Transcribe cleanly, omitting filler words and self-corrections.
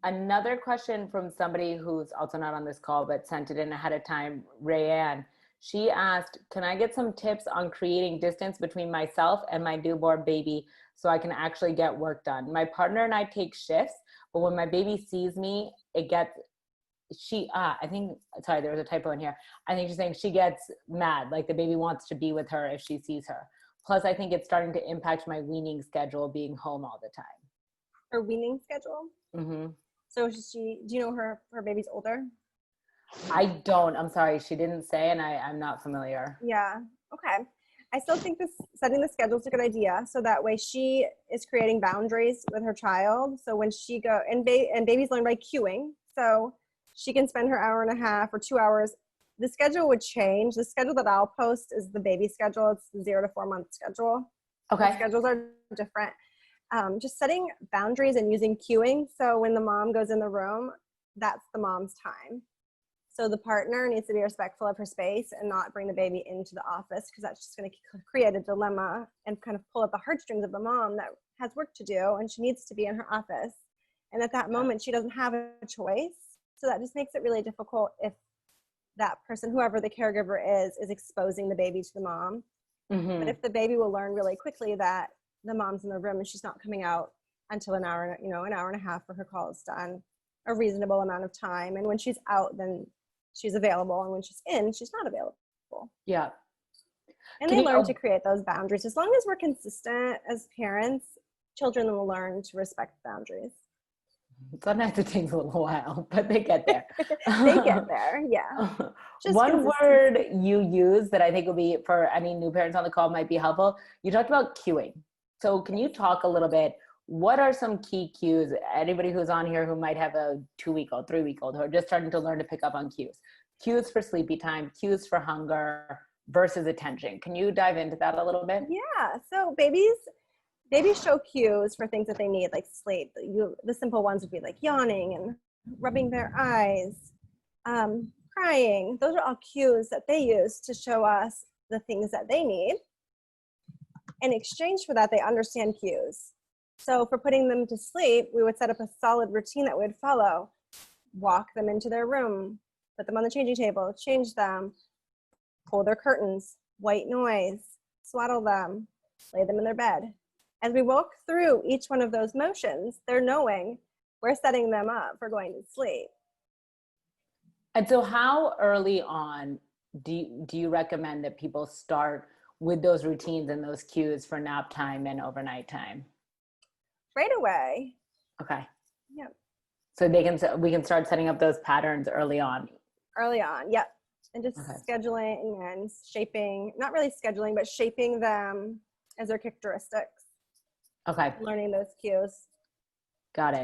Another question from somebody who's also not on this call, but sent it in ahead of time, Rayanne. She asked, can I get some tips on creating distance between myself and my newborn baby so I can actually get work done? My partner and I take shifts, but when my baby sees me, I think, sorry, there was a typo in here. I think she's saying she gets mad, like the baby wants to be with her if she sees her. Plus, I think it's starting to impact my weaning schedule being home all the time. Her weaning schedule? Mm-hmm. So do you know her baby's older? I don't. I'm sorry. She didn't say, and I'm not familiar. Yeah. Okay. I still think setting the schedule is a good idea. So that way she is creating boundaries with her child. So when she and babies learn by cueing. So she can spend her hour and a half or 2 hours. The schedule would change. The schedule that I'll post is the baby schedule. It's the 0 to 4 month schedule. Okay. The schedules are different. Just setting boundaries and using cueing. So when the mom goes in the room, that's the mom's time. So the partner needs to be respectful of her space and not bring the baby into the office, because that's just going to create a dilemma and kind of pull at the heartstrings of the mom that has work to do and she needs to be in her office. And at that moment, she doesn't have a choice. So that just makes it really difficult if that person, whoever the caregiver is exposing the baby to the mom. Mm-hmm. But if the baby will learn really quickly that the mom's in the room and she's not coming out until an hour and a half for her call is done, a reasonable amount of time. And when she's out, then she's available. And when she's in, she's not available. Yeah. And they learn to create those boundaries. As long as we're consistent as parents, children will learn to respect boundaries. Sometimes it takes a little while, but they get there. They get there, yeah. One word you use that I think will be, for any new parents on the call, might be helpful. You talked about cueing. So can you talk a little bit, what are some key cues? Anybody who's on here who might have a 2-week-old, 3-week-old, who are just starting to learn to pick up on cues. Cues for sleepy time, cues for hunger versus attention. Can you dive into that a little bit? Yeah, so babies show cues for things that they need, like sleep. The simple ones would be like yawning and rubbing their eyes, crying. Those are all cues that they use to show us the things that they need. In exchange for that, they understand cues. So for putting them to sleep, we would set up a solid routine that we would follow. Walk them into their room, put them on the changing table, change them, pull their curtains, white noise, swaddle them, lay them in their bed. As we walk through each one of those motions, they're knowing we're setting them up for going to sleep. And so how early on do you recommend that people start with those routines and those cues for nap time and overnight time? Right away. Okay. Yeah. So we can start setting up those patterns early on. Early on, yep. And just scheduling and shaping, not really scheduling, but shaping them as their characteristics. Okay. Learning those cues. Got it.